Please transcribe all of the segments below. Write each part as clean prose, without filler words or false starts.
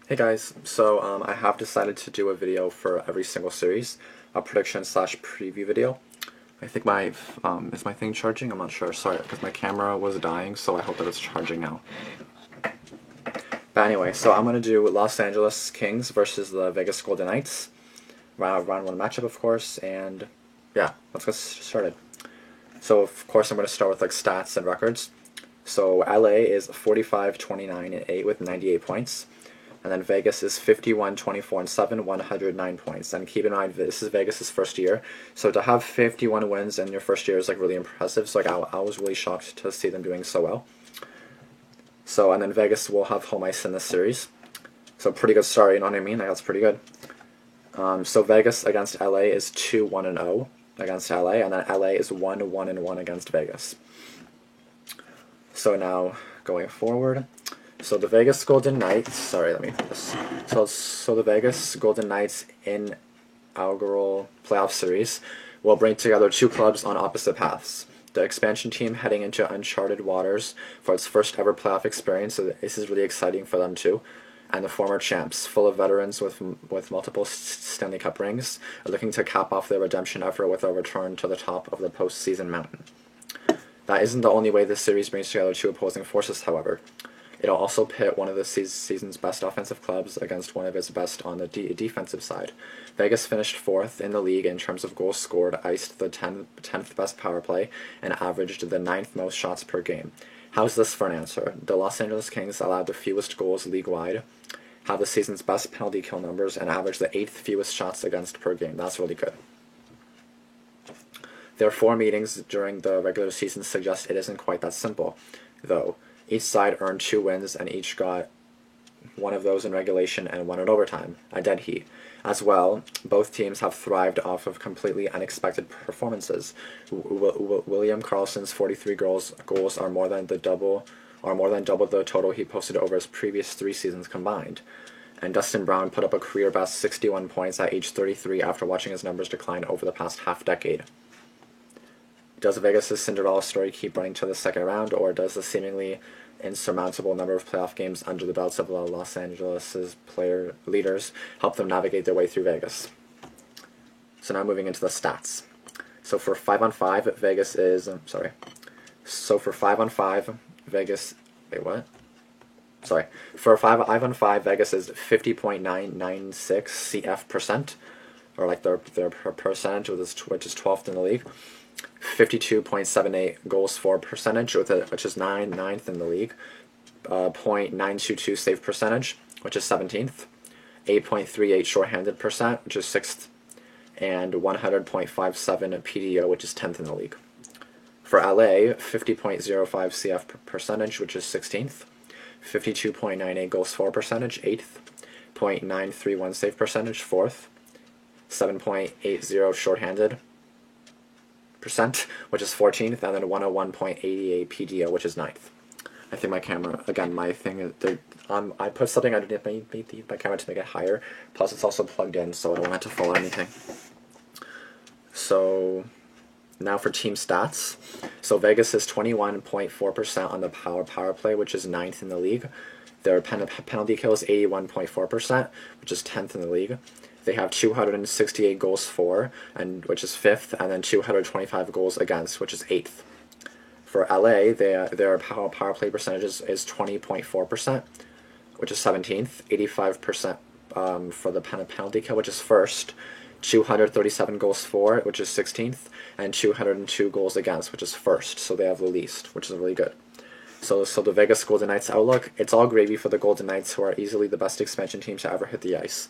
Hey guys, I have decided to do a video for every single series, a prediction slash preview video. I think is my thing charging? I'm not sure, sorry, because my camera was dying, so I hope that it's charging now. But anyway, so I'm going to do Los Angeles Kings versus the Vegas Golden Knights. Round one matchup, of course, and yeah, let's get started. So, of course, I'm going to start with like stats and records. So, LA is 45, 29, and 8 with 98 points. And then Vegas is 51, 24, and 7, 109 points. And keep in mind, this is Vegas' first year. So to have 51 wins in your first year is like really impressive. So like I was really shocked to see them doing so well. So, and then Vegas will have home ice in this series. So pretty good start, you know what I mean? Like, that's pretty good. So Vegas against LA is 2-1-0 against LA. And then LA is 1-1-1 against Vegas. So now, going forward. So the Vegas Golden Knights, sorry, let me put this. So the Vegas Golden Knights inaugural playoff series will bring together two clubs on opposite paths. The expansion team heading into uncharted waters for its first ever playoff experience, so this is really exciting for them too. And the former champs, full of veterans with multiple Stanley Cup rings, are looking to cap off their redemption effort with a return to the top of the postseason mountain. That isn't the only way this series brings together two opposing forces, however. It'll also pit one of the season's best offensive clubs against one of its best on the defensive side. Vegas finished 4th in the league in terms of goals scored, iced the 10th best power play, and averaged the 9th most shots per game. How's this for an answer? The Los Angeles Kings allowed the fewest goals league-wide, have the season's best penalty kill numbers, and average the 8th fewest shots against per game. That's really good. Their 4 meetings during the regular season suggest it isn't quite that simple, though. Each side earned 2 wins, and each got one of those in regulation and one in overtime, a dead heat. As well, both teams have thrived off of completely unexpected performances. William Karlsson's 43 goals are more than double the total he posted over his previous 3 seasons combined. And Dustin Brown put up a career-best 61 points at age 33 after watching his numbers decline over the past half-decade. Does Vegas' Cinderella story keep running to the second round, or does the seemingly insurmountable number of playoff games under the belts of Los Angeles' player leaders help them navigate their way through Vegas? So now moving into the stats. So for 5-on-5, Vegas is... So for 5-on-5, Vegas... Wait, what? Sorry. For 5-on-5, Vegas is 50.996 CF percent, or like their percentage, which is 12th in the league. 52.78 goals for percentage, which is 9th in the league. .922 save percentage, which is 17th. 8.38 shorthanded percent, which is 6th. And 100.57 PDO, which is 10th in the league. For LA, 50.05 CF percentage, which is 16th. 52.98 goals for percentage, 8th. .931 save percentage, 4th. 7.80 shorthanded percent, which is 14th, and then 101.88 PDO, which is 9th. I think my camera, again, my thing is, I put something underneath my camera to make it higher, plus it's also plugged in, so I don't want it to fall or anything. So, now for team stats. So Vegas is 21.4% on the power play, which is 9th in the league. Their penalty kill is 81.4%, which is 10th in the league. They have 268 goals for, which is 5th, and then 225 goals against, which is 8th. For LA, their power play percentage is 20.4%, which is 17th, 85% for the penalty kill, which is 1st, 237 goals for, which is 16th, and 202 goals against, which is 1st, so they have the least, which is really good. So the Vegas Golden Knights outlook, it's all gravy for the Golden Knights, who are easily the best expansion team to ever hit the ice.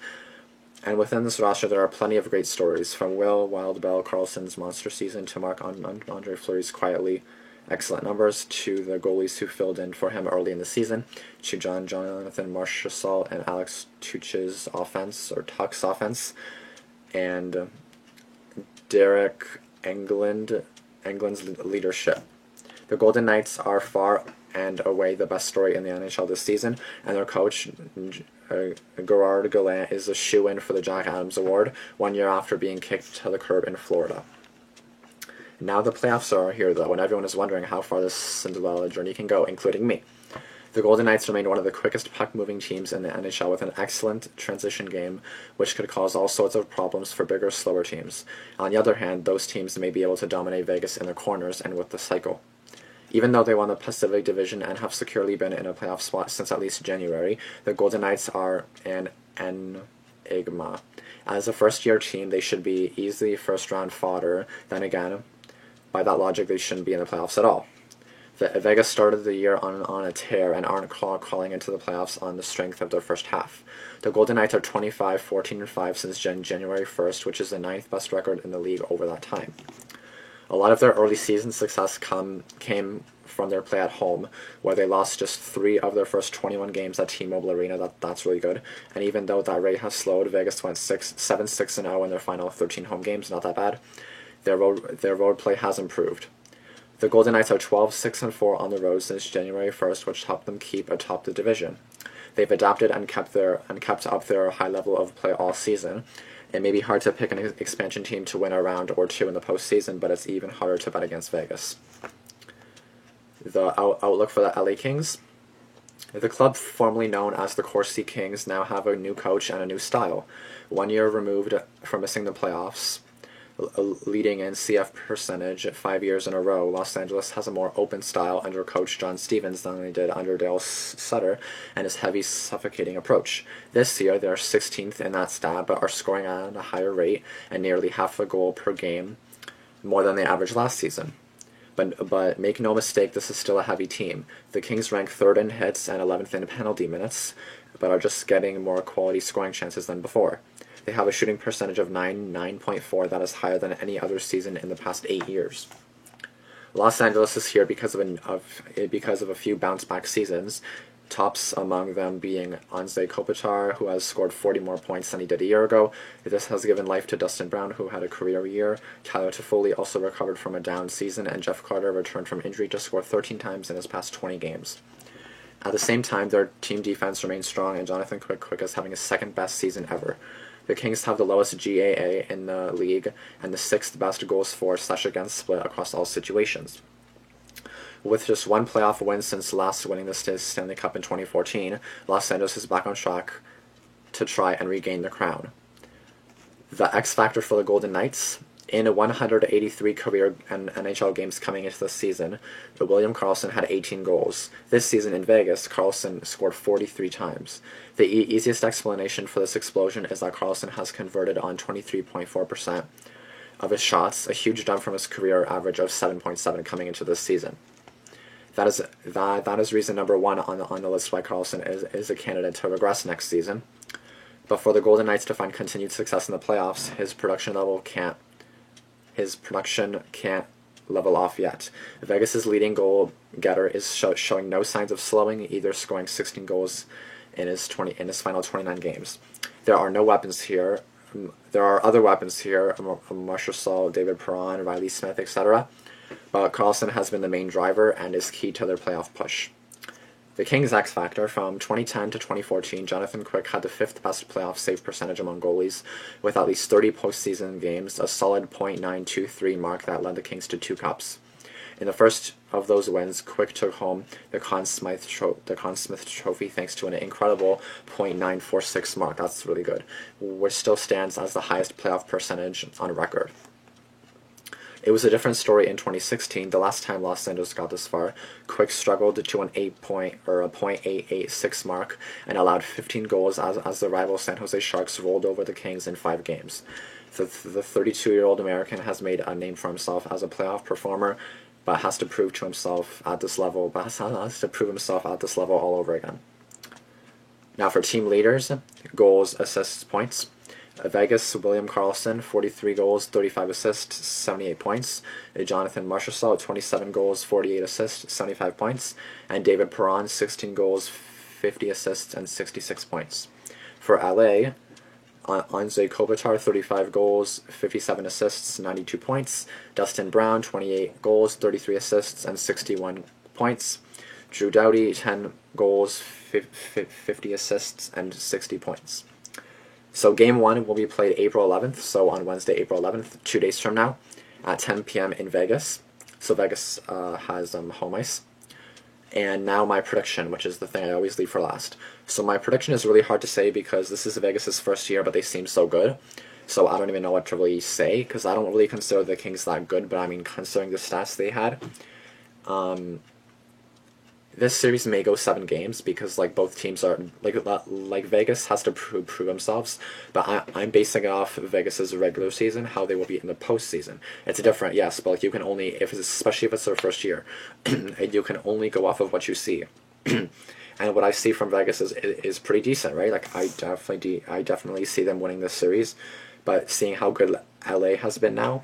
And within this roster, there are plenty of great stories, from Will Wild Bill Karlsson's monster season to Marc-Andre Fleury's quietly excellent numbers, to the goalies who filled in for him early in the season, to Jonathan Marchessault and Alex Tuch's offense, or Tuch's offense, and Derek Engelland's leadership. The Golden Knights are far and away the best story in the NHL this season, and their coach, Gerard Gallant, is a shoo-in for the Jack Adams Award 1 year after being kicked to the curb in Florida. Now the playoffs are here, though, and everyone is wondering how far this Cinderella journey can go, including me. The Golden Knights remained one of the quickest puck-moving teams in the NHL with an excellent transition game, which could cause all sorts of problems for bigger, slower teams. On the other hand, those teams may be able to dominate Vegas in the corners and with the cycle. Even though they won the Pacific Division and have securely been in a playoff spot since at least January, the Golden Knights are an enigma. As a first-year team, they should be easily first-round fodder. Then again, by that logic, they shouldn't be in the playoffs at all. Vegas started the year on a tear and aren't crawling into the playoffs on the strength of their first half. The Golden Knights are 25-14-5 since January 1st, which is the 9th best record in the league over that time. A lot of their early season success came from their play at home, where they lost just 3 of their first 21 games at T-Mobile Arena. That's really good. And even though that rate has slowed, Vegas went 7-6-0 in their final 13 home games. Not that bad. Their road play has improved. The Golden Knights are 12-6-4 on the road since January 1st, which helped them keep atop the division. They've adapted and kept up their high level of play all season. It may be hard to pick an expansion team to win a round or 2 in the postseason, but it's even harder to bet against Vegas. The outlook for the LA Kings. The club formerly known as the Corsi Kings now have a new coach and a new style. 1 year removed from missing the playoffs, leading in CF percentage 5 years in a row, Los Angeles has a more open style under coach John Stevens than they did under Dale Sutter and his heavy, suffocating approach. This year, they're 16th in that stat, but are scoring at a higher rate and nearly half a goal per game, more than they averaged last season. But make no mistake, this is still a heavy team. The Kings rank 3rd in hits and 11th in penalty minutes, but are just getting more quality scoring chances than before. They have a shooting percentage of 9.4 that is higher than any other season in the past 8 years. Los Angeles is here because of a few bounce-back seasons, tops among them being Anze Kopitar, who has scored 40 more points than he did a year ago. This has given life to Dustin Brown, who had a career year. Tyler Toffoli also recovered from a down season, and Jeff Carter returned from injury to score 13 times in his past 20 games. At the same time, their team defense remains strong, and Jonathan Quick is having his 2nd best season ever. The Kings have the lowest GAA in the league and the 6th best goals for/against split across all situations. With just 1 playoff win since last winning the Stanley Cup in 2014, Los Angeles is back on track to try and regain the crown. The X factor for the Golden Knights. In 183 career and NHL games coming into the season, William Karlsson had 18 goals. This season in Vegas, Karlsson scored 43 times. The easiest explanation for this explosion is that Karlsson has converted on 23.4% of his shots, a huge jump from his career average of 7.7 coming into this season. That is reason number 1 on the list why Karlsson is a candidate to regress next season. But for the Golden Knights to find continued success in the playoffs, his production can't level off yet. Vegas' leading goal getter is showing no signs of slowing, either scoring 16 goals in his final 29 games. There are no weapons here. There are other weapons here, Marshall Saul, David Perron, Riley Smith, etc. But Karlsson has been the main driver and is key to their playoff push. The Kings' X Factor. From 2010 to 2014, Jonathan Quick had the 5th best playoff save percentage among goalies, with at least 30 postseason games, a solid .923 mark that led the Kings to 2 cups. In the first of those wins, Quick took home the Conn Smythe Trophy thanks to an incredible .946 mark. That's really good, which still stands as the highest playoff percentage on record. It was a different story in 2016, the last time Los Angeles got this far. Quick struggled to an .886 mark and allowed 15 goals as the rival San Jose Sharks rolled over the Kings in 5 games. The 32-year-old American has made a name for himself as a playoff performer, but has to prove himself at this level all over again. Now for team leaders, goals, assists, points. Vegas, William Karlsson, 43 goals, 35 assists, 78 points. Jonathan Marchessault, 27 goals, 48 assists, 75 points. And David Perron, 16 goals, 50 assists, and 66 points. For LA, Anze Kopitar, 35 goals, 57 assists, 92 points. Dustin Brown, 28 goals, 33 assists, and 61 points. Drew Doughty, 10 goals, 50 assists, and 60 points. So Game 1 will be played April 11th, so on Wednesday, April 11th, 2 days from now, at 10 p.m. in Vegas. So Vegas has home ice. And now my prediction, which is the thing I always leave for last. So my prediction is really hard to say because this is Vegas' first year, but they seem so good. So I don't even know what to really say, because I don't really consider the Kings that good, but I mean, considering the stats they had, this series may go 7 games because like both teams are like Vegas has to prove themselves, but I'm basing it off Vegas's regular season, how they will be in the postseason. It's different, yes, but like you can only, especially if it's their first year, you can only go off of what you see. And what I see from Vegas is pretty decent, right? Like I definitely see them winning this series, but seeing how good LA has been now,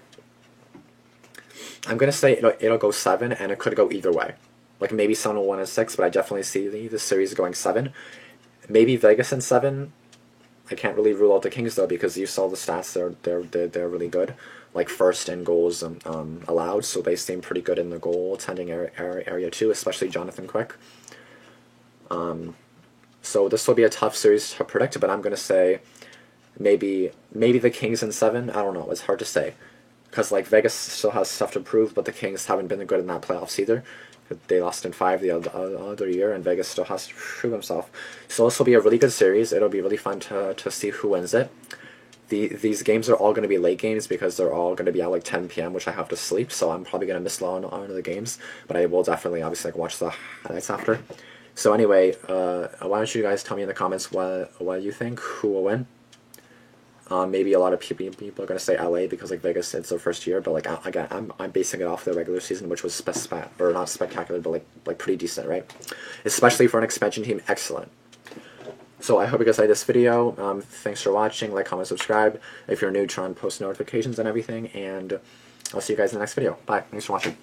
I'm gonna say it'll go 7, and it could go either way. Like maybe someone will win in 6, but I definitely see the series going 7. Maybe Vegas in 7. I can't really rule out the Kings though, because you saw the stats. They're really good. Like first in goals allowed, so they seem pretty good in the goaltending area too, especially Jonathan Quick. So this will be a tough series to predict, but I'm gonna say maybe the Kings in 7. I don't know. It's hard to say, because like Vegas still has stuff to prove, but the Kings haven't been good in that playoffs either. They lost in 5 the other year, and Vegas still has to prove himself. So this will be a really good series. It'll be really fun to see who wins it. These games are all going to be late games because they're all going to be at like 10 p.m., which I have to sleep, so I'm probably going to miss a lot of the games, but I will definitely obviously like watch the highlights after. So anyway, why don't you guys tell me in the comments what you think, who will win? Maybe a lot of people are going to say LA because like Vegas, it's their first year, but like again, I'm basing it off the regular season, which was or not spectacular, but like pretty decent, right? Especially for an expansion team, excellent. So I hope you guys like this video. Thanks for watching. Like, comment, subscribe. If you're new, try and post notifications and everything, and I'll see you guys in the next video. Bye. Thanks for watching.